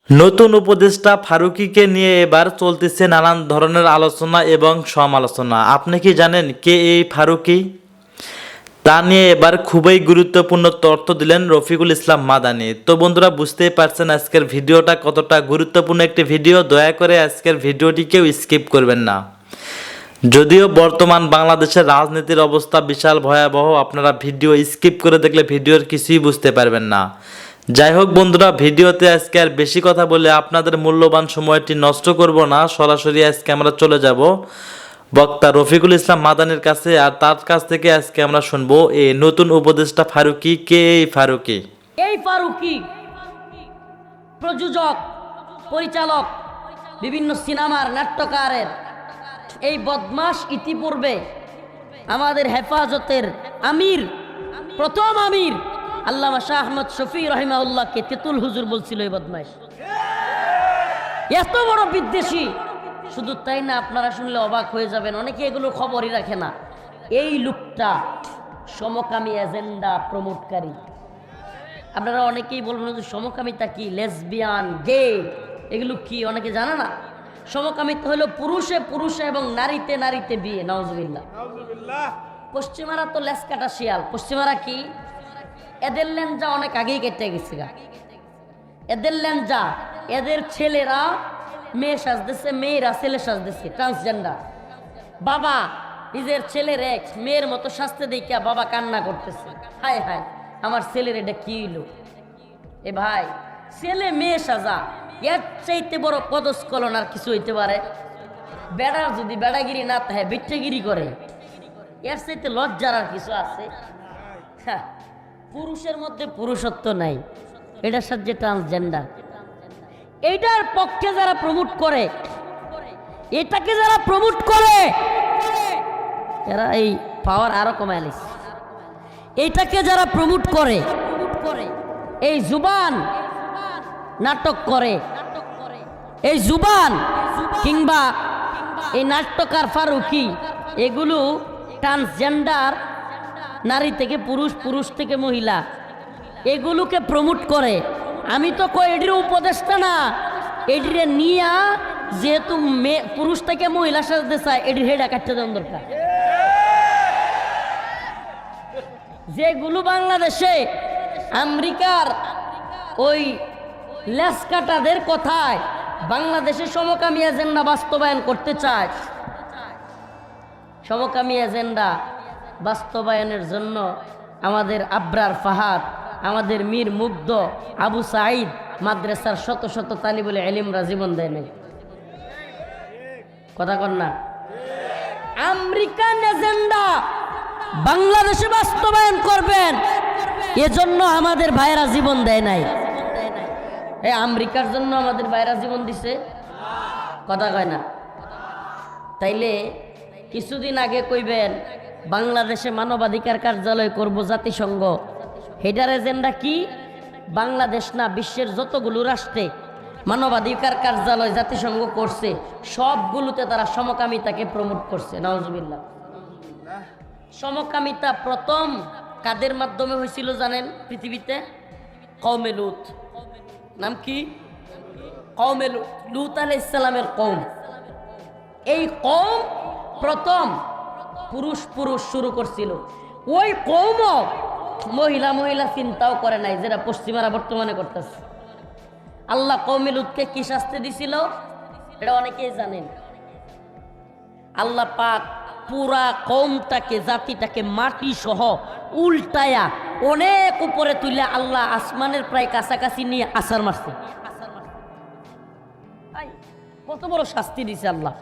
নতুন উপদেষ্টা ফারুকীকে নিয়ে এবার চলতেছে নানান ধরনের আলোচনা এবং সমালোচনা। আপনি কি জানেন কে এই ফারুকী? তা নিয়ে এবার খুবই গুরুত্বপূর্ণ তথ্য দিলেন রফিকুল ইসলাম মাদানী। তো বন্ধুরা, বুঝতেই পারছেন আজকের ভিডিওটা কতটা গুরুত্বপূর্ণ একটি ভিডিও। দয়া করে আজকের ভিডিওটি কেউ স্কিপ করবেন না। যদিও বর্তমান বাংলাদেশের রাজনীতির অবস্থা বিশাল ভয়াবহ, আপনারা ভিডিও স্কিপ করে দেখলে ভিডিওর কিছুই বুঝতে পারবেন না। যাই হোক বন্ধুরা, ভিডিওতে আজকে আর বেশি কথা বলে আপনাদের মূল্যবান সময়টি নষ্ট করব না। সরাসরি আজকে আমরা চলে যাব বক্তা রফিকুল ইসলাম মাদানীর কাছে, আর তার কাছ থেকে আজকে আমরা শুনবো এই নতুন উপদেষ্টা ফারুকী কে। এই ফারুকী প্রযোজক, পরিচালক, বিভিন্ন সিনেমার নাট্যকারের এই বদমাশ ইতিপূর্বে আমাদের হেফাজতের আমির, প্রথম আমির আল্লামা শাহ আহমদ শফি রহিমাউল্লাহকে তেতুল হুজুর বলছিল এই বদমাশ। এত বড় বিদ্বেষী! শুধু তাই না, আপনারা শুনলে অবাক হয়ে যাবেন, অনেকে এগুলো খবরই রাখে না। এই লোকটা সমকামী এজেন্ডা প্রমোটকারী। আপনারা অনেকেই বলবেন যে সমকামিতা কি, লেসবিয়ান, গে, এগুলো কি অনেকে জানে না। সমকামিতা হলো পুরুষে পুরুষে এবং নারীতে নারীতে বিয়ে। নাউজুবিল্লাহ। পশ্চিমারা তো লেস কাটা শিয়াল। পশ্চিমারা কি, এদের লেঞ্জা অনেক আগেই কেটে গেছে গা। এদের লেঞ্জা, এদের ছেলেরা মেয়ে সাজতেছে, মেয়েরা ছেলে সাজতেছে, ট্রান্সজেন্ডার। বাবা নিজের ছেলের এক মেয়ের মতো সাজতে দেখিয়া বাবা কান্না করতেছে, হায় হায় আমার ছেলের এটা কি হইল। এ ভাই, ছেলে মেয়ে সাজা, এর চাইতে বড় পদস্খলন আর কিছু হইতে পারে? বেড়ার যদি বেড়াগিরি না থাকে, বিট্টেগিরি করে, এর চাইতে লজ্জার আর কিছু আছে? হ্যাঁ, পুরুষের মধ্যে পুরুষত্ব নাই, এটার সাথে ট্রান্সজেন্ডার। এইটার পক্ষে যারা প্রমোট করে, এটাকে যারা প্রমোট করে, এরা এই পাওয়ার আরো কমাইলিস। এইটাকে যারা প্রমোট করে, এই জুবান নাটক করে, এই জুবান কিংবা এই নাট্যকার ফারুকী, এগুলো ট্রান্সজেন্ডার, নারী থেকে পুরুষ, পুরুষ থেকে মহিলা, এগুলোকে প্রমোট করে। আমি তো কই এটির উপদেষ্টা না, এটিরে নিয়া যেহেতু পুরুষ থেকে মহিলা সাজতে চায়, এটির হেডা কাটতে দেওয়ার দরকার। যেগুলো বাংলাদেশে আমেরিকার ওই লেসকাটাদের কথায় বাংলাদেশে সমকামী এজেন্ডা বাস্তবায়ন করতে চায়, সমকামী এজেন্ডা বাস্তবায়নের জন্য আমাদের আবরার ফাহাদ, আমাদের মীর মুগ্ধ, আবু সাঈদ মাদ্রাসার শত শত তালিবুল ইলমরা জীবন দেয় নাই। কথা কন না? আমেরিকান এজেন্ডা বাংলাদেশে বাস্তবায়ন করবেন, এজন্য আমাদের ভাইরা জীবন দেয় নাই। এই আমেরিকার জন্য আমাদের ভাইরা জীবন দিছে? কথা কয় না। তাইলে কিছুদিন আগে কইবেন বাংলাদেশে মানবাধিকার কার্যালয় করব জাতিসংঘ, হেডার এজেন্ডা কি? বাংলাদেশ না, বিশ্বের যতগুলো রাষ্ট্রে মানবাধিকার কার্যালয় জাতিসংঘ করছে, সবগুলোতে তারা সমকামিতাকে প্রমোট করছে। নাউজুবিল্লাহ। সমকামিতা প্রথম কাদের মাধ্যমে হয়েছিল জানেন পৃথিবীতে? কওমে লূত। নাম কি? কওমে লূত, লূত আলাইহিস সালামের কওম। এই কওম প্রথম পুরুষ পুরুষ শুরু করছিল। ওই কওমও মহিলা মহিলা চিন্তাও করে নাই, যেটা পশ্চিমারা বর্তমানে করতেছে। আল্লাহ কওমে লূতকে কি শাস্তি দিছিল এটা অনেকেই জানেন। আল্লাহ পাক পুরা কওমটাকে, জাতিটাকে মাটি সহ উল্টায়া অনেক উপরে তুলে আল্লাহ আসমানের প্রায় কাছাকাছি নিয়ে আছাড় মারছে। কত বড় শাস্তি দিছে আল্লাহ!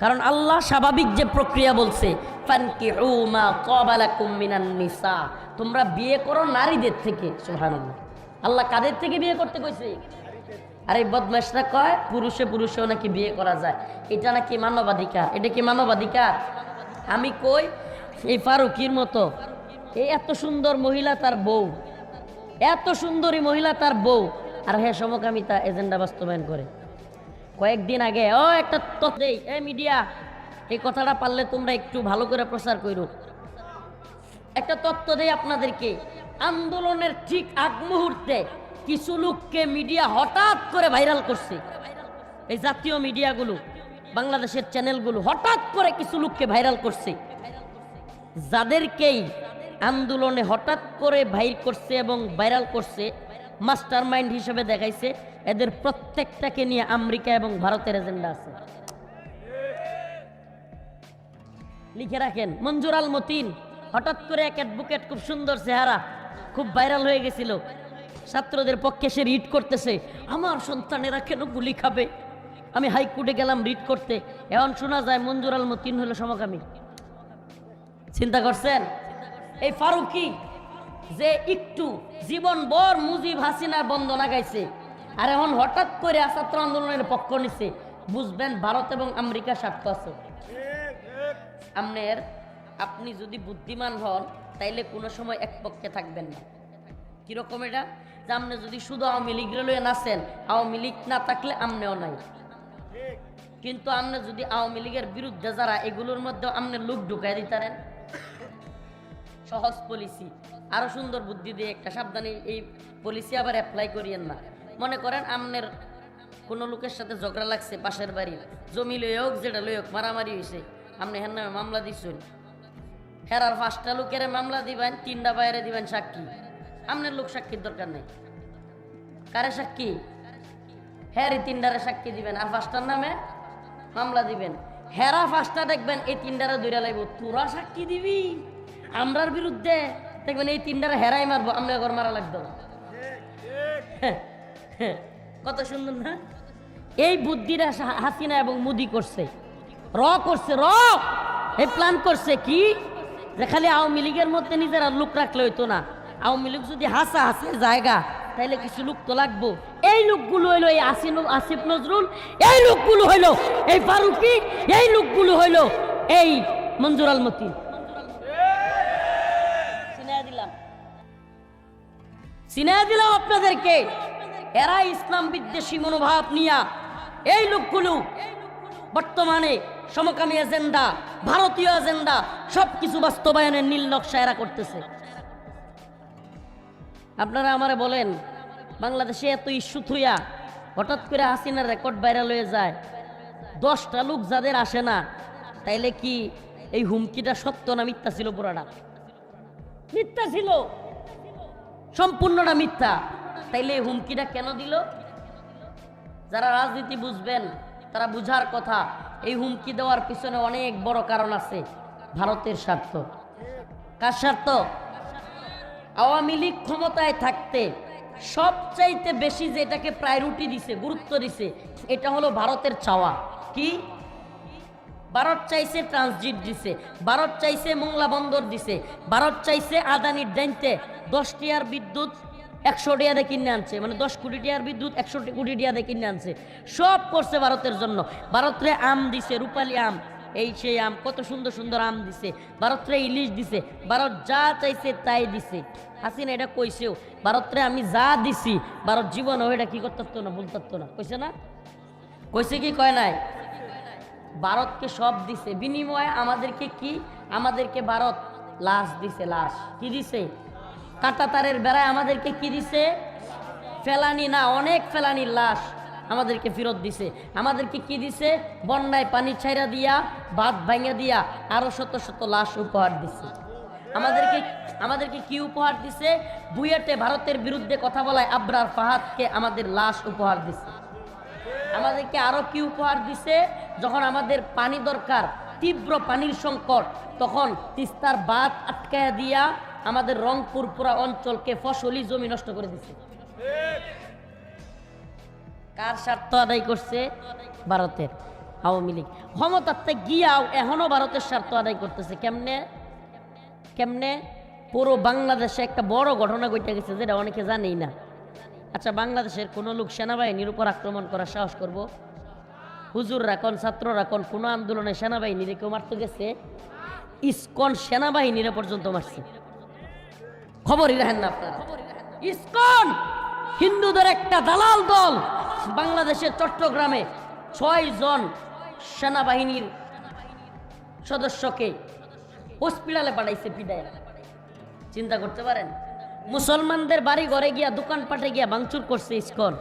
কারণ আল্লাহ স্বাভাবিক যে প্রক্রিয়া বলছে, ফানকিহু মা তাবা লাকুম মিনান নিসা, তোমরা বিয়ে করো নারীদের থেকে। সুবহানাল্লাহ। আল্লাহ কাদের থেকে বিয়ে করতে কইছে? আর এই বদমাশরা কয় পুরুষে পুরুষেও নাকি বিয়ে করা যায়, এটা নাকি মানবাধিকার। এটা কি মানবাধিকার? আমি কই এই ফারুকীর মতো এই এত সুন্দর মহিলা তার বউ, এত সুন্দরী মহিলা তার বউ, আর হ্যাঁ সমকামিতা এজেন্ডা বাস্তবায়ন করে। কয়েকদিন আগে একটা তথ্য দেই, মিডিয়া এই কথাটা পারলে তোমরা একটু ভালো করে প্রচার করো। একটা তথ্য দেই আপনাদেরকে, আন্দোলনের ঠিক আগ মুহূর্তে কিছু লোককে মিডিয়া হঠাৎ করে ভাইরাল করছে। এই জাতীয় মিডিয়াগুলো, বাংলাদেশের চ্যানেলগুলো হঠাৎ করে কিছু লোককে ভাইরাল করছে, যাদেরকেই আন্দোলনে হঠাৎ করে ভাইরাল করছে এবং ভাইরাল করছে, মাস্টার মাইন্ড হিসেবে দেখাইছে। এদের প্রত্যেকটাকে নিয়ে আমেরিকা এবং ভারতের এজেন্ডা আছে। লিখে রাখেন, মঞ্জুর আল মতিন হঠাৎ করে এক অ্যাডভোকেট, খুব সুন্দর চেহারা, খুব ভাইরাল হয়ে গেছিল। ছাত্রদের পক্ষে সে রিট করতেছে, আমার সন্তানেরা কেন গুলি খাবে। আমি হাইকোর্টে গেলাম রিট করতে, এখন শোনা যায় মঞ্জুর আল মতিন হলো সমকামী। চিন্তা করছেন? এই ফারুকি যে একটু জীবনভর মুজিব হাসিনার বন্দনা গাইছে, আর এখন হঠাৎ করে ছাত্র আন্দোলনের পক্ষ নিছে, বুঝবেন ভারত এবং আমেরিকার স্বার্থ আছে। আপনি যদি বুদ্ধিমান হন তাইলে কোনো সময় এক পক্ষে থাকবেন না। কিরকম এটা? যে আপনি যদি শুধু আওয়ামী লীগের লয়ে নাচেন, আওয়ামী লীগ না থাকলে আমনেও নাই। কিন্তু আপনি যদি আওয়ামী লীগের বিরুদ্ধে যারা, এগুলোর মধ্যে আপনি লোক ঢুকাই দিতারেন। সহজ পলিসি, আরো সুন্দর বুদ্ধি দিয়ে একটা, সাবধানে এই পলিসি আবার অ্যাপ্লাই করিয়েন না। মনে করেন আপনার কোনো লোকের সাথে ঝগড়া লাগছে, পাশের বাড়ির জমি লই হোক, যেটা লই হোক, মারামারি হয়েছে, আপনি হের নামে মামলা দিচ্ছেন। হেরার 5টা লোকের মামলা দিবেন, 3টা বাইরে দিবেন সাক্ষী। আপনার লোক সাক্ষীর দরকার নেই। কারে সাক্ষী? হ্যাঁ, 3টারে সাক্ষী দিবেন, আর 5টার নামে মামলা দিবেন। হেরা 5টা দেখবেন এই 3টারে দৌড়া লাগবো, তোরা সাক্ষী দিবি আমরার বিরুদ্ধে, দেখবেন এই 3টারে হেরাই মারবো, আমরা ঘর মারা লাগতো না। কত সুন্দর না? এই বুদ্ধিটা হাসিনা এবং মোদি করছে, করছে এই প্ল্যান করছে কি, যে খালি আওয়ামী লীগের মধ্যে নিজেরা লোক রাখলে হইতো না। আওয়ামী লীগ যদি হাসে জায়গা, তাইলে কিছু লোক তো লাগবো। এই লোকগুলো হইলো এই আসিফ নজরুল, এই লোকগুলো হইলো এই ফারুকি, এই লোকগুলো হইলো এই মঞ্জুর আল মতিন। চিনিয়ে দিলাম আপনাদেরকে। এরা ইসলাম বিদ্বেষী মনোভাব নিয়া, এই লোকগুলো বর্তমানে সমকামী এজেন্ডা, ভারতীয় এজেন্ডা সবকিছু বাস্তবায়নের নীল নকশা এরা করতেছে। আপনারা আমারে বলেন, বাংলাদেশে এত ইস্যু থুইয়া হঠাৎ করে হাসিনার রেকর্ড ভাইরাল হয়ে যায়, 10টা লোক যাদের আসে না, তাইলে কি এই হুমকিটা সত্য না মিথ্যা ছিল? পুরাটা মিথ্যা ছিল, সম্পূর্ণটা মিথ্যা। তাইলে এই হুমকিটা কেন দিল? যারা রাজনীতি বুঝবেন তারা বুঝার কথা, এই হুমকি দেওয়ার পিছনে অনেক বড় কারণ আছে। ভারতের স্বার্থ। কার স্বার্থ? আওয়ামী লীগ ক্ষমতায় থাকতে সবচাইতে বেশি যেটাকে প্রায়োরিটি দিছে, গুরুত্ব দিছে, এটা হলো ভারতের চাওয়া। কি? ভারত চাইছে ট্রানজিট দিছে, ভারত চাইছে মোংলা বন্দর দিছে, ভারত চাইছে আদানির ডাইনতে 10 টিয়ার বিদ্যুৎ 100 টিয়াতে কিনে আনছে, মানে 10 কোটি টিয়ার বিদ্যুৎ 100 কোটি টিয়াতে কিনে আনছে। সব করছে ভারতের জন্য। ভারতরে আম দিছে, রূপালী আম, এই সেই আম, কত সুন্দর সুন্দর আম দিছে। ভারতরে ইলিশ দিছে, ভারত যা চাইছে তাই দিছে। হাসিনা এটা কইছেও, ভারতরে আমি যা দিছি, ভারত জীবনও এটা কি করতে পারতো না, বলতে পারতো না। কইছে না? কইছে কি কয় নাই? ভারতকে সব দিছে, বিনিময়ে আমাদেরকে কি? আমাদেরকে ভারত লাশ দিছে। লাশ কি দিছে? কাঁটাতারের বেড়ায় আমাদেরকে কি দিছে? ফেলানি না, অনেক ফেলানির লাশ আমাদেরকে ফেরত দিছে। আমাদেরকে কি দিছে? বন্যায় পানি ছাইরা দিয়া, ভাত ভাঙা দিয়া আরো শত শত লাশ উপহার দিছে। আমাদেরকে কি উপহার দিছে? বুয়েটে ভারতের বিরুদ্ধে কথা বলায় আবরার ফাহাদকে আমাদের লাশ উপহার দিছে। আমাদেরকে আরো কি উপহার দিছে? যখন আমাদের পানি দরকার, তীব্র পানির সংকট, তখন তিস্তার বাঁধ আটকায়া দিয়া আমাদের রংপুর পুরা অঞ্চলকে ফসলি জমি নষ্ট করে দিছে। কার স্বার্থ আদায় করছে? ভারতের। আওয়ামী লীগ ক্ষমতাতে গিয়াও এখনো ভারতের স্বার্থ আদায় করতেছে। কেমনে? পুরো বাংলাদেশে একটা বড় ঘটনা ঘটে গেছে, যেটা অনেকে জানেই না। আচ্ছা, বাংলাদেশের কোনো লোক সেনাবাহিনীর উপর আক্রমণ করার সাহস করব? হুজুররা কোন, ছাত্ররা কোন, কোনো আন্দোলনে সেনাবাহিনীরে কেউ মারতে গেছে? ইসকন সেনাবাহিনীরা পর্যন্ত মারছে। খবরই রাখেন না আপনারা। ইসকন হিন্দুদের একটা দালাল দল বাংলাদেশের চট্টগ্রামে 6 জন সেনাবাহিনীর সদস্যকে হসপিটালে পাঠাইছে পিটায়। চিন্তা করতে পারেন? মুসলমানদের বাড়ি ঘরে গিয়া দোকানপাটে গিয়া ভাঙচুর করছে ইসকন।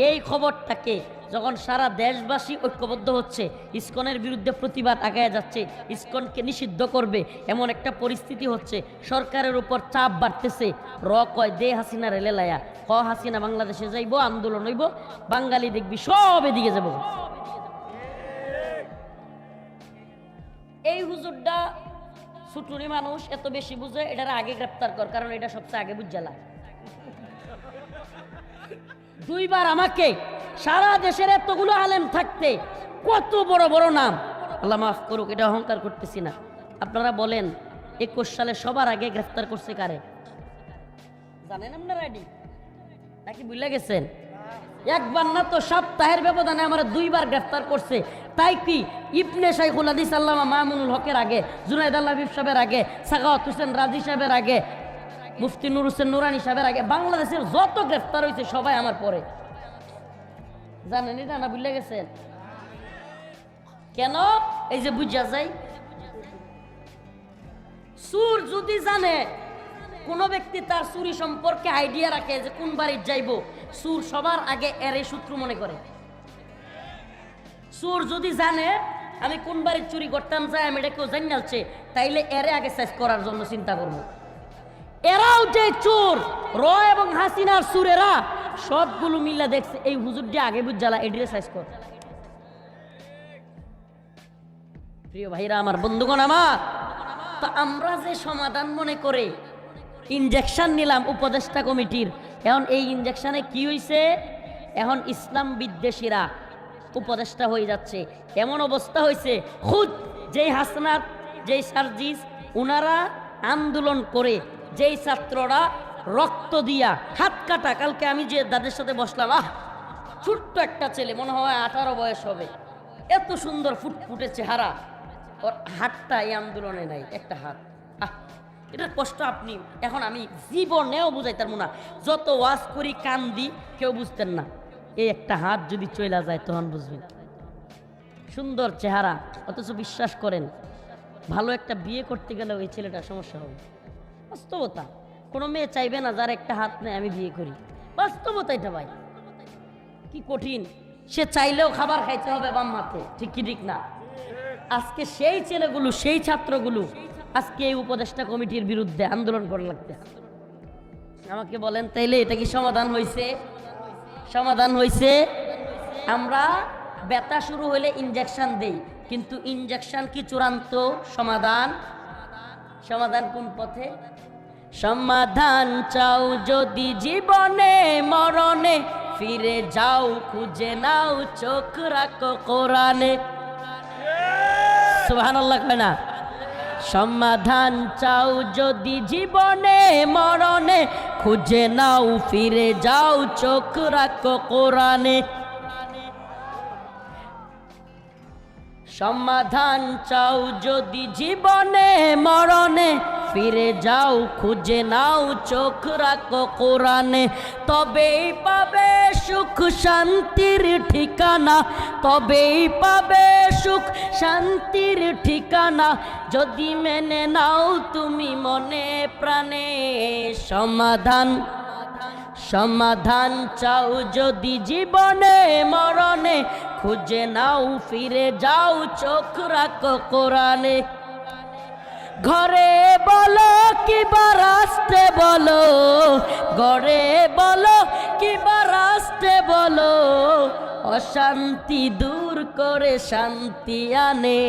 এই খবরটাকে যখন সারা দেশবাসী ঐক্যবদ্ধ হচ্ছে, ইসকনের বিরুদ্ধে প্রতিবাদ আগায় যাচ্ছে, ইসকনকে নিষিদ্ধ করবে এমন একটা পরিস্থিতি হচ্ছে, সরকারের উপর চাপ বাড়তেছে। কয় দে হাসিনা রেলে লায়া, হাসিনা বাংলাদেশে যাইব, আন্দোলন হইব, বাঙালি দেখবি সব এদিকে যাব। এই হুজুরটা ছুটুরি মানুষ, এত বেশি বুঝে, এটার আগে গ্রেপ্তার কর, কারণ এটা সবচেয়ে আগে বুঝালা। দুইবার আমাকে সারা দেশের এতগুলো আলেম থাকতে কত বড় বড় নাম, আল্লাহ মাফ করুক, এটা অহংকার করতেছি না। আপনারা বলেন 21 সালে সবার আগে গ্রেফতার করছে কারে জানেন আপনারা? আইডি নাকি ভুলে গেছেন? একবার না তো সপ্তাহের ব্যবধানে আমার দুইবার গ্রেফতার করছে। তাই কি ইবনে শাইখুল হাদিস আল্লামা মামুনুল হকের আগে, জুনাইদ আল হাবিব সাহেবের আগে, সাখাওয়াত হোসেন রাজি সাহেবের আগে, মুফতি নূর হোসেন নুরানি সাহেবের আগে, বাংলাদেশের যত গ্রেফতার হয়েছে সবাই আমার পরে। জানেন এটা না ভুলে গেছেন? কেন? এই যে বুঝা যায়, সুর যদি জানে, কোন ব্যক্তি তার চুরি সম্পর্কে আইডিয়া রাখে যে কোন বাড়ির যাইব, সুর সবার আগে এরে শত্রু মনে করে। সুর যদি জানে আমি কোন বাড়ির চুরি করতাম, যাই আমি এটা কেউ জানালছে, তাইলে এরে আগে সাইজ করার জন্য চিন্তা করব। এরাও যে চোর, এবং হাসিনার সুরেরা সবগুলো মিলে দেখছে এই হুজুরটা আগে বুঝালা, এডিরে সাইজ কর। প্রিয় ভাইরা আমার, বন্ধুগণ আমার, তো আমরা যে সমাধান মনে করে ইনজেকশন নিলাম উপদেষ্টা কমিটির, এখন এই ইনজেকশনে কি হয়েছে? এখন ইসলাম বিদ্বেষীরা উপদেষ্টা হয়ে যাচ্ছে। এমন অবস্থা হয়েছে, খুদ যেই হাসনাত, যেই সার্জিস, উনারা আন্দোলন করে, যেই ছাত্ররা রক্ত দিয়া হাত কাটা, কালকে আমি যে দাদের সাথে বসলাম, ছোট্ট একটা ছেলে, মনে হয় 18 বয়স হবে, এত সুন্দর ফুটফুটে চেহারা, ওর হাতটা এই আন্দোলনে নাই, একটা হাত। এটার কষ্ট আপনি এখন আমি জীবনেও বুঝাইতাম না, যত ওয়াজ করি কান্দি, কেউ বুঝতেন না। এই একটা হাত যদি চলে যায় তখন বুঝবেন। সুন্দর চেহারা, অথচ বিশ্বাস করেন ভালো একটা বিয়ে করতে গেলে ওই ছেলেটার সমস্যা হবে। বাস্তবতা, কোনো মেয়ে চাইবে না যার একটা হাত নেই আমি বিয়ে করি। বাস্তবতা এটা ভাই, কি কঠিন। সে চাইলেও খাবার খাইতে হবে বাম হাতে, ঠিক কি ঠিক না? আজকে সেই ছেলেগুলো, সেই ছাত্রগুলো আজকে এই উপদেষ্টা কমিটির বিরুদ্ধে আন্দোলন করা লাগবে। আমাকে বলেন তাইলে এটা কি সমাধান হয়েছে? সমাধান হয়েছে। আমরা ব্যথা শুরু হলে ইনজেকশন দেই, কিন্তু ইনজেকশন কি চূড়ান্ত সমাধান? সমাধান কোন পথে? সমাধান চাও যদি জীবনে মরণে, ফিরে যাও খুঁজে নাও চোখ রাখো কোরআনে। সুবহানাল্লাহ কয় না? সমাধান চাও যদি জীবনে মরণে, খুঁজে নাও ফিরে যাও চোখ রাখো কোরআনে। সমাধান চাও যদি জীবনে মরণে, ফিরে যাও খুঁজে নাও চোখ রাখো কোরআনে। তবেই পাবে সুখ শান্তির ঠিকানা, তবেই পাবে সুখ শান্তির ঠিকানা, যদি মেনে নাও তুমি মনে প্রাণে। সমাধান সমাধান চাও যদি জীবনে মরণে, খুঁজে নাও ফিরে যাও চোখ রাখো কোরআনে। ঘরে বলো কিবা রাস্তে বলো, ঘরে বলো কিবা রাস্তে বলো, অশান্তি দূর করে শান্তি আনে।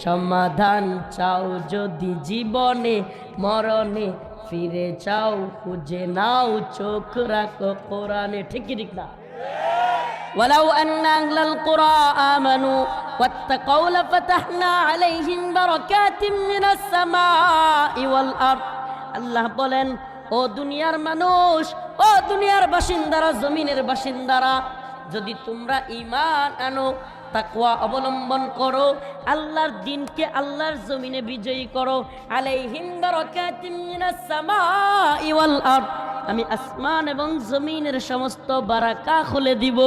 সমাধান চাও যদি জীবনে মরণে, ফিরে যাও খুঁজে নাও চোখ রাখো কোরআনে। ঠিক কি ঠিক না? ولو أن أهل القرى آمنوا واتقوا لفتحنا عليهم بركات من السماء والأرض। আল্লাহ বলেন, ও দুনিয়ার মানুষ, ও দুনিয়ার বাসিন্দারা, জমিনের বাসিন্দারা, যদি তোমরা ঈমান আনো, তাকওয়া অবলম্বন করো, আল্লাহর দ্বীনকে আল্লাহর জমিনে বিজয়ী করো, আলাইহিম বারাকাতিম মিনাস সামাই ওয়াল আরদ, আমি আসমান এবং জমিনের সমস্ত বারাকা খুলে দিব।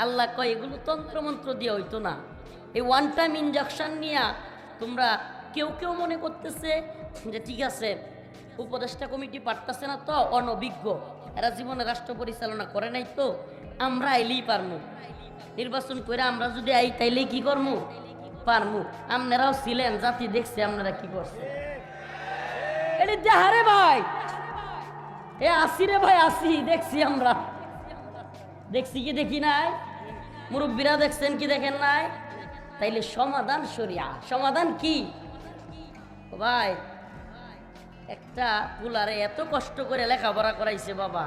আল্লাহ কয় এগুলো তন্ত্র মন্ত্র দিয়ে হইতো না, এই ওয়ান টাইম ইনজেকশন নিয়ে তোমরা কেউ কেউ মনে করতেছে যে ঠিক আছে, উপদেষ্টা কমিটি পারতেছে না তো, অনভিজ্ঞ, এরা জীবনে রাষ্ট্র পরিচালনা করে নাই, তো আমরা আইলেই পারমু, নির্বাচন করে আমরা যদি আই তাইলেই কি করমু, পারমু। আপনারাও ছিলেন, জাতি দেখছে আপনারা কি করছে। এটা দেহারে ভাই, এ আসি রে ভাই, আসি, দেখছি আমরা, দেখছি কি দেখি নাই? মুরব্বীরা দেখছেন কি দেখেন নাই? তাইলে সমাধান শরিয়া। সমাধান কি ভাই? একটা পুলারে এত কষ্ট করে লেখাপড়া করাইছে বাবা,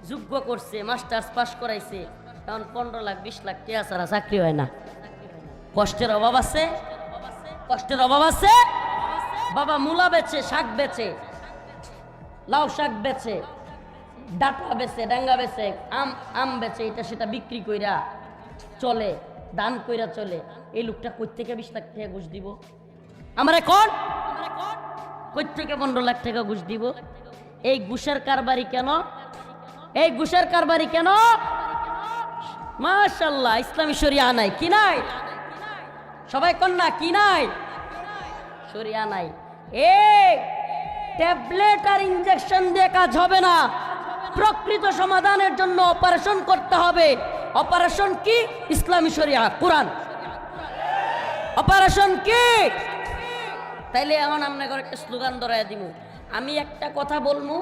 যোগ্য করছে, মাস্টার্স পাস করাইছে, এখন 15 লাখ 20 লাখ টাকা ছাড়া চাকরি হয় না। কষ্টের অভাব আছে, কষ্টের অভাব আছে। বাবা মূলা বেচে, শাক বেচে, লাউ শাক বেচে, ডাটা বেচে, ডাঙ্গা বেচে, আম বেচে, এটা সেটা বিক্রি কইরা চলে, দান কইরা চলে। এই লোকটা কই থেকে 20 লাখ টাকা ঘুষ দিব? আমার এখন কই থেকে 15 লাখ টাকা ঘুষ দিব? এই ঘুষের কারবারি কেন? এই ঘুষের কারবারি কেন? মাশাআল্লাহ, ইসলামী শরিয়া নাই, কি নাই? সবাই কোন না, কি নাই? শরিয়া নাই। এই ট্যাবলেট আর ইনজেকশন দিয়ে কাজ হবে না। প্রকৃত সমাধানের জন্য অপারেশন করতে হবে। অপারেশন কি? ইসলামী শরিয়া, কোরআন। অপারেশন কি? তাইলে এখন আপনাদের একটা স্লোগান ধরাই দিব। আমি একটা কথা বলবো,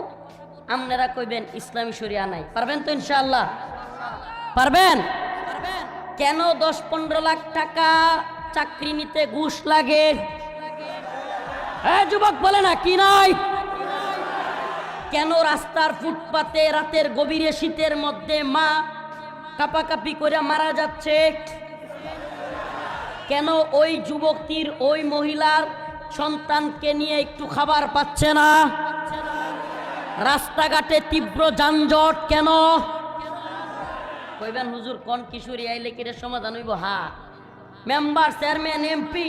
আপনারা কইবেন ইসলামী শরিয়া নাই। পারবেন তো ইনশাআল্লাহ? পারবেন? কেন 10-15 লাখ টাকা চাকরি নিতে ঘুষ লাগে? যুবক বলে না, কি নাই? কেন রাস্তার ফুটপাতে রাতের গভীরে শীতের মধ্যে মা কাপাকাপি করে মারা যাচ্ছে? কেন ওই যুবকটির, ওই মহিলার সন্তানকে নিয়ে একটু খাবার পাচ্ছে না? রাস্তাঘাটে তীব্র যানজট কেন? কইবেন হুজুর কোন কিশোরী আইলে কিরে সমাধান হইব? হ্যাঁ, মেম্বার, চেয়ারম্যান, এমপি,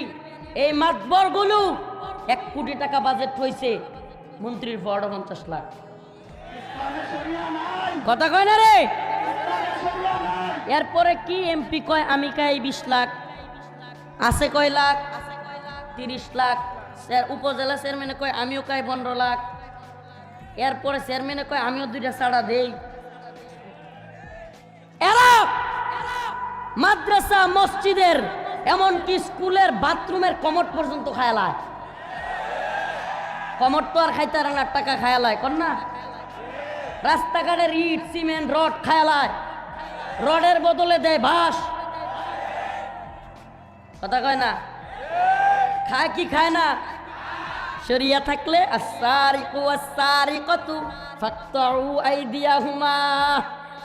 এই মাতবরগুলো 1 কোটি টাকা বাজেট হয়েছে, মন্ত্রীর পদ 50 লাখ। কথা কয় না রে? এরপরে কি এমপি কয় আমি খাই 20 লাখ, আছে কয় লাখ? 30 লাখ। উপজেলা চেয়ারম্যানে কয় আমিও খাই 15 লাখ। এরপরে চেয়ারম্যানে কয় আমিও 2টা ছাড়া দেই। এরা মাদ্রাসা, মসজিদের, এমনকি স্কুলের বাথরুমের কমোড পর্যন্ত খায়ালায়। কমোড তো আর খাইতে আর না, টাকা খায়ালায়, কর না? রাস্তাঘাটের ইট, সিমেন্ট, রড খায়ালায়, রডের বদলে দেয় বাঁশ। কথা কয় না? খায় কি খায় না? শরিয়া থাকলে আস-সারিকু ওয়াস-সারিকাতু ফাকতাউ আইদিয়াহুমা,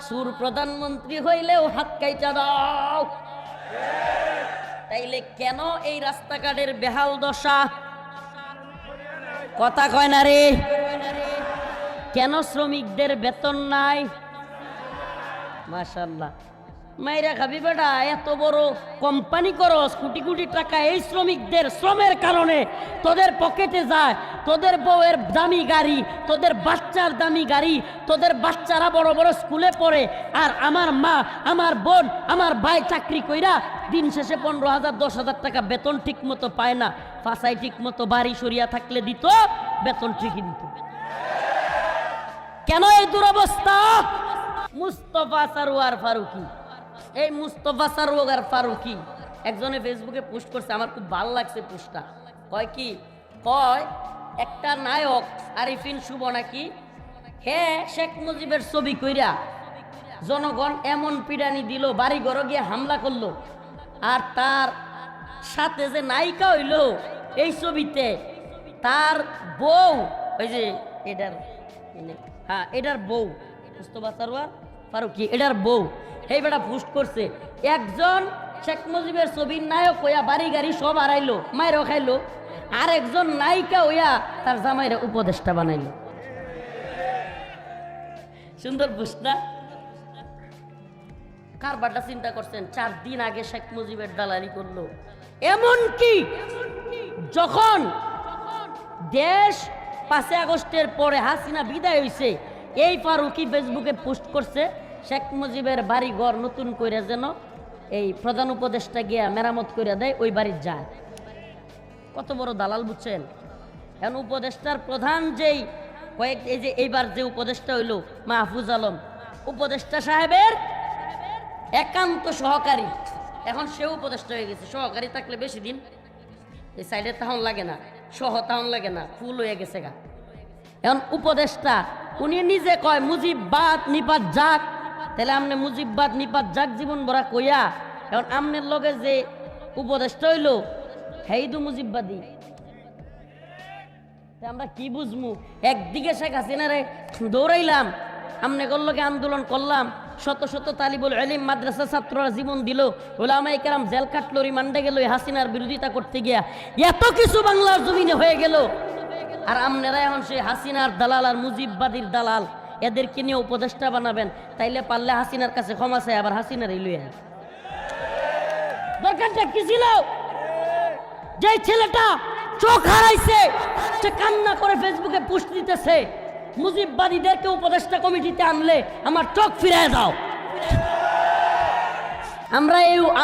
সুর প্রধানমন্ত্রী হইলেও হাত কাইটা দাও। তাইলে কেন এই রাস্তাঘাটের বেহাল দশা? কথা কয় না রে? কেন শ্রমিকদের বেতন নাই? মাশাআল্লাহ, মাইরা খাবি বেটা, এত বড় কোম্পানি করস, কোটি কোটি টাকা এই শ্রমিকদের শ্রমের কারণে তোদের পকেটে যায়। তোদের বউয়ের দামি গাড়ি, তোদের বাচ্চার দামি গাড়ি, তোদের বাচ্চারা বড় বড় স্কুলে পড়ে, আর আমার মা, আমার বোন, আমার ভাই চাকরি কইরা দিন শেষে 15,000 10,000 টাকা বেতন ঠিক মতো পায় না। ফাঁসাই ঠিক মতো বাড়ি সরিয়া থাকলে দিত, বেতন ঠিকই দিত। কেন এই দুরবস্থা? মুস্তফা সরওয়ার ফারুকী, এই মুস্তফা সরওয়ার ফারুকী একজনে ফেসবুকে পোস্ট করছে, আমার খুব ভালো লাগছে পোস্টটা। কয় কি? কয় একটা নায়ক আরিফিন শুভ নাকি, হ্যাঁ, শেখ মুজিবের ছবি কইরা জনগণ এমন পিডানি দিল, বাড়ি ঘরে গিয়ে হামলা করলো, আর তার সাথে যে নায়িকা হইল এই ছবিতে, তার বউ, ওই যে এটার, হ্যাঁ এটার বউ, মুস্তফা সরওয়ার ফারুকী, এটার বউ, এই বেটা পোস্ট করছে। একজন শেখ মুজিবের ছবির নায়ক হইয়া বাড়ি গাড়ি সব হারাইলো, মায়েরও খাইলো, আর একজন নায়িকা হইয়া তার জামাইরা উপদেষ্টা বানাইলো। সুন্দর পোস্ট না? কারবারটা চিন্তা করছেন, 4 দিন আগে শেখ মুজিবের দালালি করলো। এমনকি যখন দেশ 5 আগস্টের পরে হাসিনা বিদায় হইছে, এই ফারুকী ফেসবুকে পোস্ট করছে শেখ মুজিবের বাড়ি ঘর নতুন করে যেন এই প্রধান উপদেষ্টা গিয়া মেরামত করে দেয়, ওই বাড়ির যায়। কত বড় দালাল বুঝছেন। এখন উপদেষ্টার প্রধান যেই এই যে এইবার যে উপদেষ্টা হইল মাহফুজ আলম, উপদেষ্টা সাহেবের একান্ত সহকারী, এখন সেও উপদেষ্টা হয়ে গেছে। সহকারী থাকলে বেশি দিন এই সাইডে তাহন লাগে না, সহ তাহন লাগে না, ফুল হয়ে গেছে গা। এখন উপদেষ্টা উনি নিজে কয় মুজিববাদ নিপাত যাক, তাহলে আমনে মুজিববাদ নিপাত যাক জীবন ভরা কইয়া এখন আমনের লগে যে উপদেষ্টা হইল হেইদু মুজিববাদী। আমরা কি বুঝমু? একদিকে শেখ হাসিনারে দৌড়াইলাম, আমনে লগে আন্দোলন করলাম, শত শত তালিবুল ইলম মাদ্রাসা ছাত্ররা জীবন দিল, ওলামায়ে কেরাম জেল কাটলো, রিমান্ডে গেল হাসিনার বিরোধিতা করতে গিয়া, এত কিছু বাংলার জমিনে হয়ে গেল। আর আমনেরা এখন সেই হাসিনার দালাল আর মুজিববাদীর দালাল এদেরকে নিয়ে উপদেষ্টা বানাবেন, তাইলে পারলে হাসিনার কাছে ক্ষমা চাই আবার হাসিনার লইয়া। দরকারটা কি ছিল? যে ছেলেটা চোখ হারাইছে সে কান্না করে ফেসবুকে পোস্ট দিতেছে মুজিববাদীদেরকে উপদেষ্টা কমিটিতে আনলে আমার চোখ ফিরিয়ে দাও।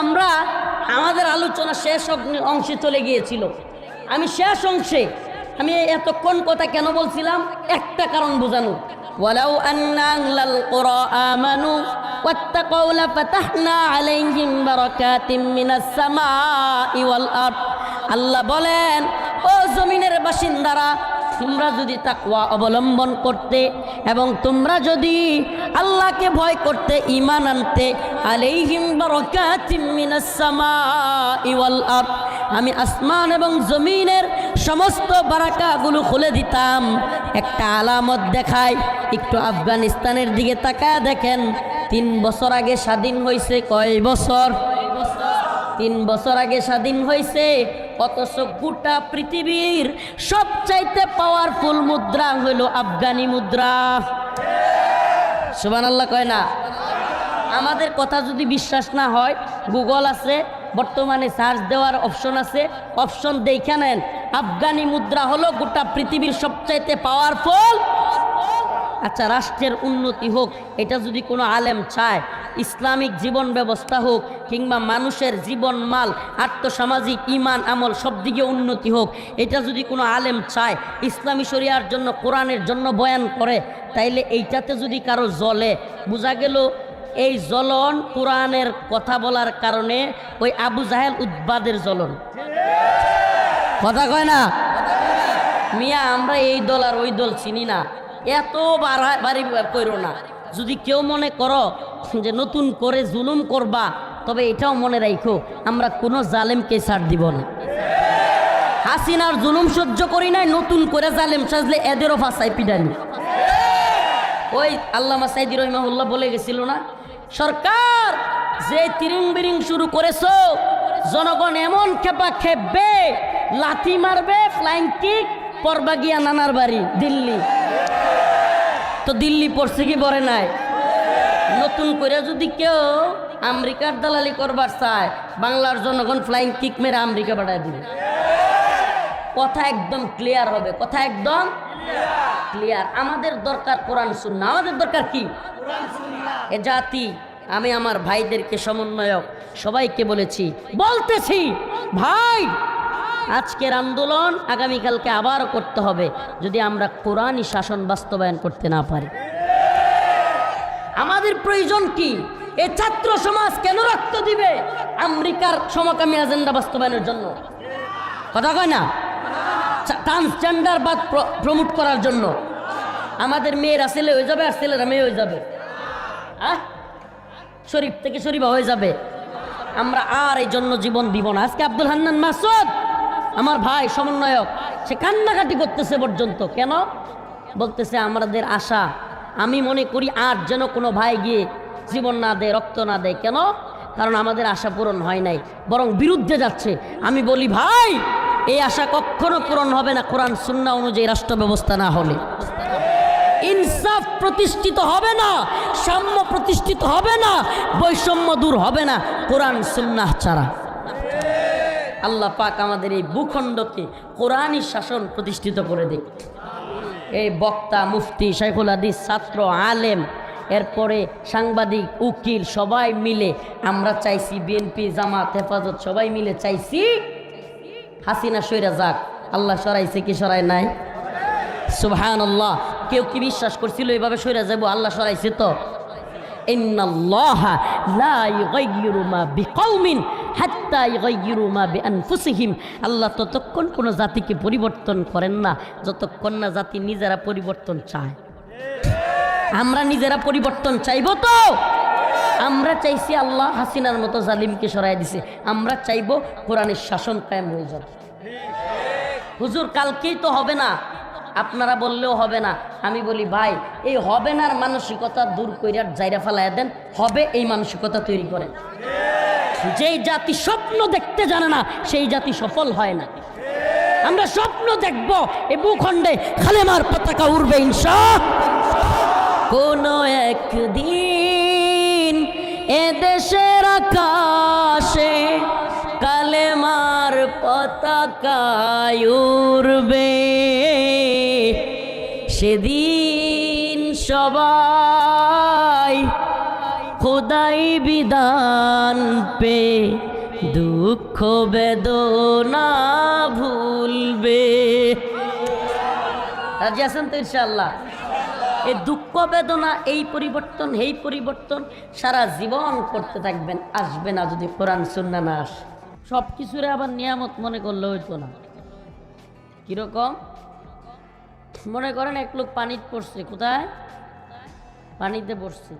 আমরা আমাদের আলোচনা শেষ অংশে চলে গিয়েছিল। আমি শেষ অংশে আমি এতক্ষণ কথা কেন বলছিলাম? একটা কারণ বোঝানো। ওয়ালাউ আন্না আহলাল কুরা আমানু ওয়াত্তাকাউ লাফাতাহনা আলাইহিম বারাকাতিম মিনাস সামাই ওয়াল আরদ। আল্লাহ বলেন, ও জমিনের বাসিন্দারা, তোমরা যদি তাকওয়া অবলম্বন করতে এবং তোমরা যদি আল্লাহকে ভয় করতে, ঈমান আনতে, আলাইহিম বারাকাতিম মিনাস সামাই ওয়াল আরদ, আমি আসমান এবং জমিনের সমস্ত বারাকাগুলো খুলে দিতাম। একটা আলামত দেখায়, একটু আফগানিস্তানের দিকে তাকায় দেখেন, 3 বছর আগে স্বাধীন হয়েছে। কয় বছর? 3 বছর আগে স্বাধীন হয়েছে, অথচ গোটা পৃথিবীর সবচাইতে পাওয়ারফুল মুদ্রা হইল আফগানি মুদ্রা। সুবহানাল্লাহ কয় না? আমাদের কথা যদি বিশ্বাস না হয়, গুগল আছে, বর্তমানে সার্চ দেওয়ার অপশন আছে, অপশন দেখে নেন। আফগানি মুদ্রা হলো গোটা পৃথিবীর সবচাইতে পাওয়ারফুল। আচ্ছা, রাষ্ট্রের উন্নতি হোক, এটা যদি কোনো আলেম চায়, ইসলামিক জীবন ব্যবস্থা হোক, কিংবা মানুষের জীবন মাল আর্থসামাজিক ঈমান আমল সব দিকে উন্নতি হোক, এটা যদি কোনো আলেম চায়, ইসলামী শরিয়ার জন্য কোরআনের জন্য বয়ান করে, তাইলে এইটাতে যদি কারো জ্বলে, বোঝা গেল এই জ্বলন কোরআনের কথা বলার কারণে ওই আবু জাহেল উদ্বাদের জ্বলন। কথা কয় না মিয়া? আমরা এই দল আর ওই দল চিনি না, এত বাড়ি করো না। যদি কেউ মনে করো যে নতুন করে জুলুম করবা, তবে এটাও মনে রাখো, আমরা কোনো জালেমকে ছাড় দিব না। হাসিনার জুলুম সহ্য করি নাই, নতুন করে জালেম সাজলে এদেরও ফাঁসাই পিডানি। ওই আল্লামা সাইদি রহিমাহুল্লাহ বলে গেছিল না, সরকার যে তিরিং বিরিং শুরু করেছো, জনগণ এমন খেপা খেপবে, লাথি মারবে, ফ্লাইং কিক, পরবা গিয়া নানার বাড়ি দিল্লি। তো দিল্লি পড়ছে কি পড়ে নাই? নতুন করে যদি কেউ আমেরিকার দালালি করবার চায়, বাংলার জনগণ ফ্লাইং কিক মেরে আমেরিকা পাঠায় দিবে। কথা একদম ক্লিয়ার হবে, কথা একদম ক্লিয়ার। আমাদের দরকার কোরআন সুন্নাহ। আমাদের দরকার কি? এ জাতি, আমি আমার ভাইদেরকে সমন্বয়ক সবাইকে বলতেছি, ভাই, আজকের আন্দোলন আগামীকালকে আবারও করতে হবে যদি আমরা কোরআনই শাসন বাস্তবায়ন করতে না পারি। আমাদের প্রয়োজন কি? এই ছাত্র সমাজ কেন রক্ত দিবে আমেরিকার সমকামী এজেন্ডা বাস্তবায়নের জন্য? কথা কয় না? ট্রান্সজেন্ডার বাদ প্রমোট করার জন্য। আমাদের মেয়েরা ছেলে হয়ে যাবে আর ছেলেরা মেয়ে হয়ে যাবে, শরীফ থেকে শরীফা হয়ে যাবে। আমরা আর এই জন্য জীবন দিব না। আজকে আব্দুল হান্নান মাসুদ আমার ভাই সমন্বয়ক, সে কান্নাকাটি করতেছে পর্যন্ত। কেন? বলতেছে আমাদের আশা, আমি মনে করি আর যেন কোনো ভাই গিয়ে জীবন না দেয়, রক্ত না দেয়। কেন? কারণ আমাদের আশা পূরণ হয় নাই, বরং বিরুদ্ধে যাচ্ছে। আমি বলি ভাই, এই আশা কখনো পূরণ হবে না কোরআন সুন্নাহ অনুযায়ী রাষ্ট্র ব্যবস্থা না হলে। ইনসাফ প্রতিষ্ঠিত হবে না, সাম্য প্রতিষ্ঠিত হবে না, বৈষম্য দূর হবে না কোরআন সুন্নাহ ছাড়া। আল্লাহ পাক আমাদের এই ভূখণ্ডকে কোরআনী শাসন প্রতিষ্ঠিত করে দিক। এই বক্তা, মুফতি, শাইখুল হাদিস, ছাত্র, আলেম, এরপরে সাংবাদিক, উকিল সবাই মিলে আমরা চাইছি, বিএনপি, জামাত, হেফাজত সবাই মিলে চাইছি হাসিনা সইরা যাক, আল্লাহ সরাইছে কি সরাই নাই? সুবহানাল্লাহ। কেউ কি বিশ্বাস করছিল এইভাবে সইরা যাবো? আল্লাহ সরাইছে তো। ইন্নাল্লাহা লা ইউগাইয়িরু মা বিকওমিন হাত্তা ইউগাইয়িরু মা বিআনফুসিহিম। আল্লাহ ততক্ষণ কোনো জাতিকে পরিবর্তন করেন না যতক্ষণ না জাতি নিজেরা পরিবর্তন চায়। আমরা নিজেরা পরিবর্তন চাইবো তো? আমরা চাইছি আল্লাহ হাসিনার মতো জালিমকে সরাই দিছে, আমরা চাইবো কোরআনের শাসন কায়েম হয়ে যাবে। হুজুর কালকেই তো হবে না, আপনারা বললেও হবে না। আমি বলি ভাই, এই হবে নার মানসিকতা দূর কইরা জায়রা ফেলাইয়া দেন, হবে এই মানসিকতা তৈরি করেন। যেই জাতি স্বপ্ন দেখতে জানে না সেই জাতি সফল হয় না। আমরা স্বপ্ন দেখব এই ভূখণ্ডে কালেমার পতাকা উড়বে ইনশাআল্লাহ। কোনো একদিন এ দেশের আকাশে কালেমার পতাকা উড়বে, সেদিন সবাই খোদাই বিধান পে দুঃখ বেদনা ভুলবে। রাজি আছেন তো ইনশাআল্লাহ? এই দুঃখ বেদনা, এই পরিবর্তন, এই পরিবর্তন সারা জীবন করতে থাকবেন, আসবে না যদি কোরআন সুন্নাহ না আসে। সব কিছুরে আবার নিয়ামত মনে করলে হইতো না। কিরকম? মনে করেন এক লোক পানিতে পড়ছে, কোথায়? পানিতে পড়ছে,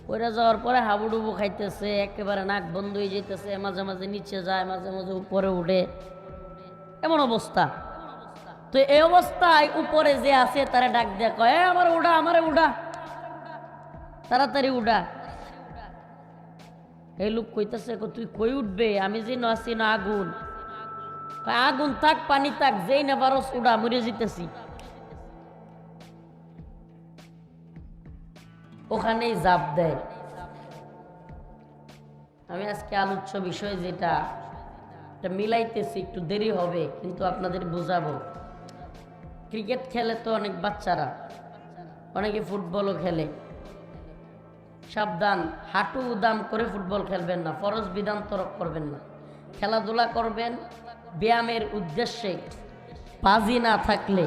পড়ে যাওয়ার পরে হাবুডুবু খাইতেছে, একেবারে নাক বন্ধ হয়ে যেতেছে, মাঝে মাঝে নিচে যায়, মাঝে মাঝে উপরে উঠে, এমন অবস্থা। তো এই অবস্থায় উপরে যে আছে তারা ডাক দেয়া কয়, আমার উঠা, আমারে উঠা, তাড়াতাড়ি উঠা। এই লোক কইতেছে, তুই কই উঠবে? আমি যে আছি না আগুন। আগুন থাক পানি থাক, যেই না বারস উঠা, মরে যেতেছি। ওখানেই জাপ দেয়। আমি আজকে আলোচ্য বিষয় যেটা মিলাইতেছি, একটু দেরি হবে কিন্তু আপনাদের বোঝাবো। ক্রিকেট খেলে তো অনেক বাচ্চারা, অনেকে ফুটবলও খেলে। সাবধান, হাঁটু উদাম করে ফুটবল খেলবেন না, ফরজ বিধান তরক করবেন না। খেলাধুলা করবেন ব্যায়ামের উদ্দেশ্যে। বাজি না থাকলে,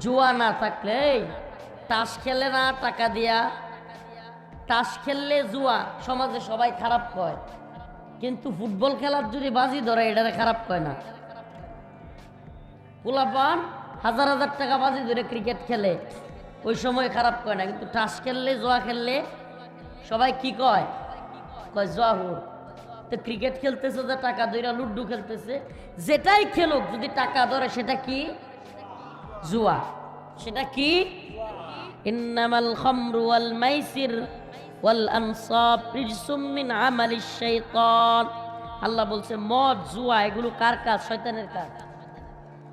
জুয়া না থাকলে, এই তাস খেলে না টাকা দিয়া, তাস খেললে জুয়া, সমাজে সবাই খারাপ কয়, কিন্তু ফুটবল খেলার যদি বাজি ধরে এটারে খারাপ কয় না। পোলাপান হাজার হাজার টাকা বাজি ধরে ক্রিকেট খেলে, ওই সময় খারাপ কয় না, কিন্তু তাস খেললে, জুয়া খেললে সবাই কি কয়? কয় জুয়াহুর। তো ক্রিকেট খেলতেছে যে টাকা ধরে, লুড্ডু খেলতেছে, যেটাই খেলুক যদি টাকা ধরে সেটা কি? জুয়া। সেটা কি? ইন্নামাল খামরু ওয়াল মাইসির ওয়াল আনসাব রিজসুম মিন আমালিশ শাইতান। আল্লাহ বলছে মদ, জুয়া এগুলো কার কাজ? শয়তানের কাজ।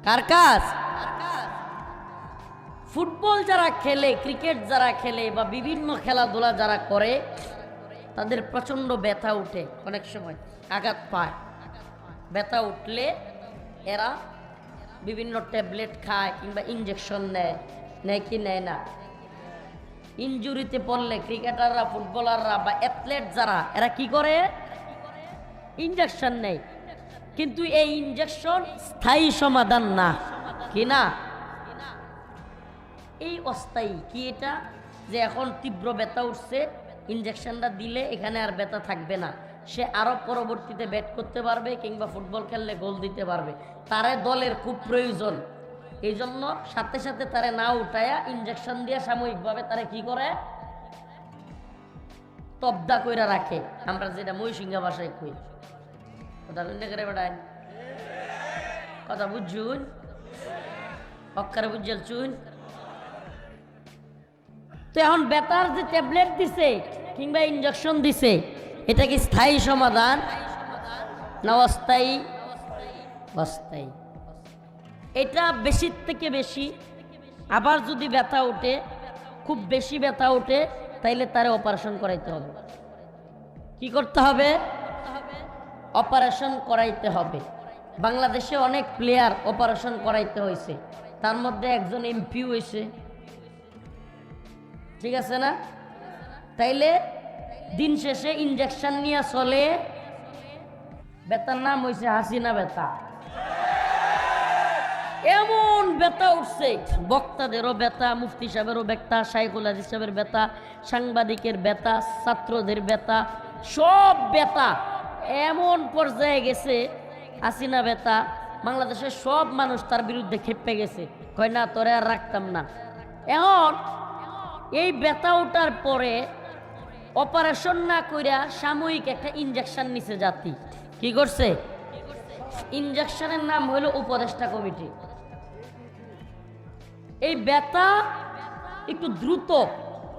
কার কাজ? ফুটবল যারা খেলে, ক্রিকেট যারা খেলে বা বিভিন্ন খেলাধুলা যারা করে, তাদের প্রচণ্ড ব্যথা উঠে, অনেক সময় আঘাত পায়। ব্যথা উঠলে এরা বিভিন্ন ট্যাবলেট খায় কিংবা ইঞ্জেকশন নেয়। নেয় কি নেয় না? ইনজুরিতে পড়লে ক্রিকেটাররা, ফুটবলাররা বা অ্যাথলেট যারা, এরা কি করে? ইঞ্জেকশন নেয়। কিন্তু এই ইঞ্জেকশন স্থায়ী সমাধান না, কি না? এই অস্থায়ী। কি এটা? যে এখন তীব্র ব্যথা উঠছে, ইঞ্জেকশনটা দিলে এখানে আর ব্যথা থাকবে না, সে আরো পরবর্তীতে ব্যাট করতে পারবে কিংবা ফুটবল খেললে গোল দিতে পারবে। তারে দলের খুব প্রয়োজন, এই জন্য সাথে সাথে তারে না উঠায়া ইঞ্জেকশন দিয়ে সাময়িকভাবে তারে কি করে? তবদা কইরা রাখে। আমরা যেটা মহিষিঙ্গা ভাষায় কই, কথা করে বেড়ায়, কথা বুঝছুন? অক্ষরে বুঝছুন? তো এখন ব্যথার যে ট্যাবলেট দিছে কিংবা ইঞ্জেকশন দিছে, এটা কি স্থায়ী সমাধান না অস্থায়ী? অস্থায়ী। এটা বেশির থেকে বেশি। আবার যদি ব্যথা ওঠে, খুব বেশি ব্যথা ওঠে, তাইলে তারে অপারেশন করাইতে হবে। কি করতে হবে? অপারেশন করাইতে হবে। বাংলাদেশে অনেক প্লেয়ার অপারেশন করাইতে হয়েছে, তার মধ্যে একজন এমপি হয়েছে, ঠিক আছে না? তাইলে দিন শেষে ইঞ্জেকশন নিয়ে চলে। ব্যথার নাম হয়েছে হাসিনা ব্যথা। এমন ব্যথা উঠছে, বক্তাদেরও ব্যথা, মুফতি সাহেবেরও ব্যথা, শাইখুল হাদিস সাহেবের ব্যথা, সাংবাদিকের ব্যথা, ছাত্রদের ব্যথা, সব ব্যথা এমন পর্যায়ে গেছে। হাসিনা ব্যথা, বাংলাদেশের সব মানুষ তার বিরুদ্ধে খেপে গেছে, কয় না তোরে আর রাখতাম না। এখন এই ব্যথা ওঠার পরে অপারেশন না কইরা সাময়িক একটা ইনজেকশন নিছে জাতি। কি করছে? ইনজেকশনের নাম হলো উপদেষ্টা কমিটি। এই ব্যথা একটু দ্রুত,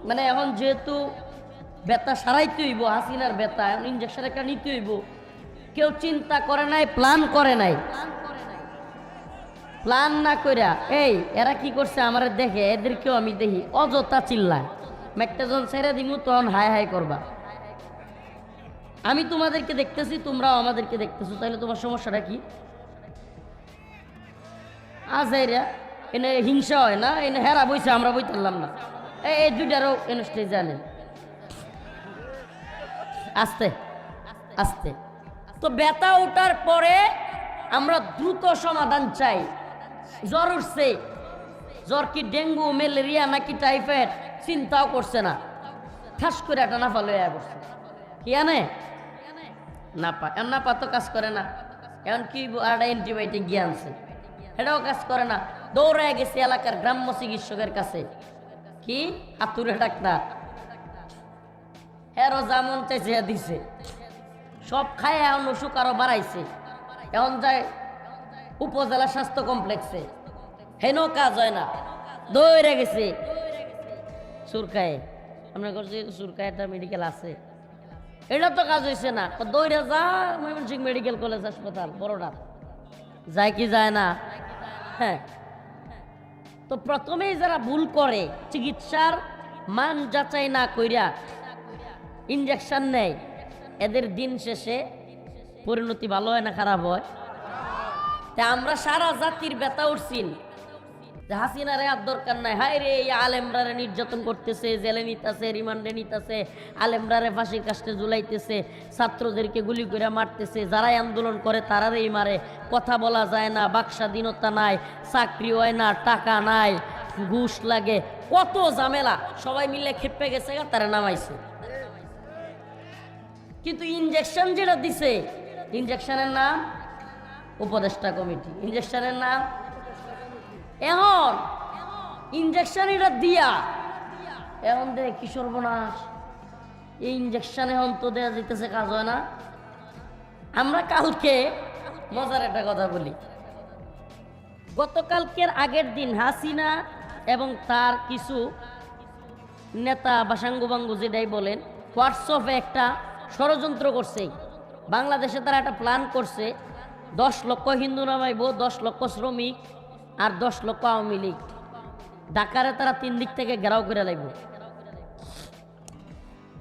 মানে এখন যেহেতু ব্যথা সারাইতে হইব, হাসিনার ব্যথা, এখন ইনজেকশন একটা নিতে হইব। কেউ চিন্তা করে নাই, প্ল্যান করে নাই। প্ল্যান না কইরা এরা কি করছে আমার দেখে, এদেরকেও আমি দেখি অযথা চিল্লায়। ম্যাকটাজন ছেড়ে দিমু তখন হাই হাই করবা। আমি তোমাদেরকে দেখতেছি, তোমরাও আমাদেরকে দেখতেছো, তাহলে তোমার সমস্যাটা কি? আজাইরা এনে হিংসা হয় না, এনে হেরা বইছে, আমরা বইতারলাম না। এই দুইটারও এনে স্টেজ জানেন। আস্তে আস্তে তো ব্যথা ওঠার পরে আমরা দ্রুত সমাধান চাই। জ্বর উঠছে, জ্বর কি ডেঙ্গু, ম্যালেরিয়া নাকি টাইফয়েড চিন্তাও করছে না, ঠাস করে একটা নাফা লইয়া করছে। কি আনে নাপা, এমন নাপা তো কাজ করে না। এখন কি একটা অ্যান্টিবায়োটিক গিয়ে আনছে, এটাও কাজ করে না। দৌড়ায় গেছে এলাকার গ্রাম্য চিকিৎসকের কাছে, কি হাতুড়ে ডাক্তার, এরও যেমন চাইছে দিছে, সব খায়। এখন অসুখ আরো বাড়াইছে। এখন যায় উপজেলা স্বাস্থ্য কমপ্লেক্সে, হেনও কাজ হয় না, দৌড়ে গেছে সুরকায়ে। আপনার কাছে সুরকায়ে একটা মেডিকেল আছে, এটা তো কাজ হয়েছে না, দৌড়ে যা ময়মনসিংহ মেডিকেল কলেজ হাসপাতাল বড়টা, যায় কি যায় না? হ্যাঁ। তো প্রথমেই যারা ভুল করে, চিকিৎসার মান যাচাই না কইরা ইনজেকশন নেয়, এদের দিন শেষে পরিণতি ভালো হয় না খারাপ হয়? তা আমরা সারা জাতির ব্যথা উঠছিন যে হাসিনারে আর দরকার নাই, হায় রে এই আলেমরারে নির্যাতন করতেছে, জেলে নিতেছে, রিমান্ডে নিতেছে, আলেমরারে ফাঁসির কাস্টে ঝুলাইতেছে, ছাত্রদেরকে গুলি করে মারতেছে, যারাই আন্দোলন করে তারারেই মারে, কথা বলা যায় না, বাক স্বাধীনতা নাই, চাকরি হয় না, টাকা নাই, ঘুষ লাগে, কত ঝামেলা। সবাই মিলে খেপে গেছে, তারা নামাইছে। কিন্তু ইনজেকশন যেটা দিছে, ইনজেকশনের নাম উপদেষ্টা কমিটি, ইনজেকশনের নাম। এখন ইনজেকশন এটা দিয়া এখন দেখ কি সর্বনাশ, এই ইনজেকশন এখন তো দেওয়া যেতেছে, কাজ হয় না। আমরা কালকে মজার একটা কথা বলি, গতকালকের আগের দিন হাসিনা এবং তার কিছু নেতা বা সাঙ্গুবাঙ্গু যেটাই বলেন, হোয়াটসঅ্যাপে একটা ষড়যন্ত্র করছে। বাংলাদেশে তারা একটা প্ল্যান করছে, 10 লক্ষ হিন্দু নামাইব, 10 লক্ষ শ্রমিক আর 10 লক্ষ আওয়ামী লীগ। ঢাকারে তারা 3 দিক থেকে ঘেরাও করে লাগবে।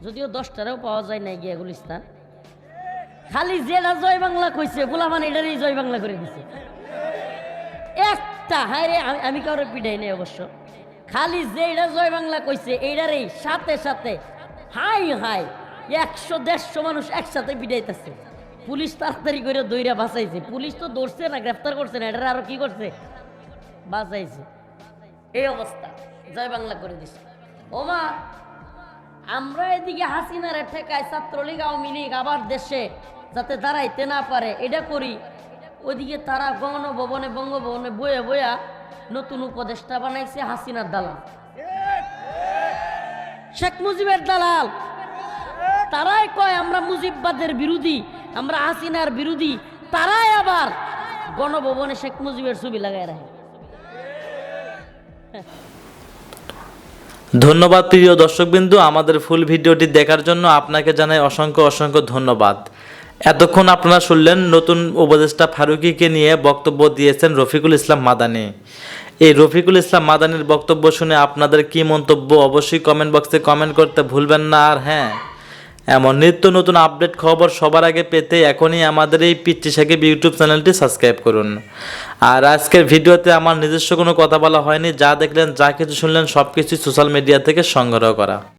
যদিও 10টারেও পাওয়া যায় নাই গিয়া গুলিস্তান, খালি যেটা জয় বাংলা কইছে গোলামান এটারই জয় বাংলা করে দিছে একটা। হায় রে, আমি কাউরে পিঠাই নেই অবশ্য, খালি যেটা জয় বাংলা কইছে এইটারই সাথে সাথে হাই হাই 100-150 মানুষ একসাথে পিটাইতেছে। পুলিশ তাড়াতাড়ি করে দইরা বাঁচাইছে। পুলিশ তো ধরছে না, গ্রেফতার করছে না, এটা আরো কি করছে, বাঁচাইছে। এই অবস্থা, জয় বাংলা করে দিছে। ওমা, আমরা এদিকে হাসিনার ঠেকায় ছাত্রলীগ আওয়ামী লীগ আবার দেশে যাতে দাঁড়াইতে না পারে এটা করি, ওইদিকে তারা গণভবনে বঙ্গভবনে বয়ে বয়া নতুন উপদেষ্টা বানাইছে হাসিনার দালাল, শেখ মুজিবের দালাল। তারাই কয় আমরা মুজিববাদের বিরোধী, আমরা হাসিনার বিরোধী, তারাই আবার গণভবনে শেখ মুজিবের ছবি লাগাই রাখে। ধন্যবাদ প্রিয় দর্শকবিন্দু, আমাদের ফুল ভিডিওটি দেখার জন্য আপনাকে জানাই অসংখ্য অসংখ্য ধন্যবাদ। এতক্ষণ আপনারা শুনলেন নতুন উপদেষ্টা ফারুকীকে নিয়ে বক্তব্য দিয়েছেন রফিকুল ইসলাম মাদানী। এই রফিকুল ইসলাম মাদানীর বক্তব্য শুনে আপনাদের কি মন্তব্য অবশ্যই কমেন্ট বক্সে কমেন্ট করতে ভুলবেন না। আর হ্যাঁ, এমন নিত্য নতুন আপডেট খবর সবার আগে পেতে এখনই আমাদের এই পিচ্চি সাকিব ইউটিউব চ্যানেলটি সাবস্ক্রাইব করুন। আর আজকের ভিডিওতে আমার নিজস্ব কোনো কথা বলা হয়নি, যা দেখলেন যা কিছু শুনলেন সব কিছুই সোশ্যাল মিডিয়া থেকে সংগ্রহ করা।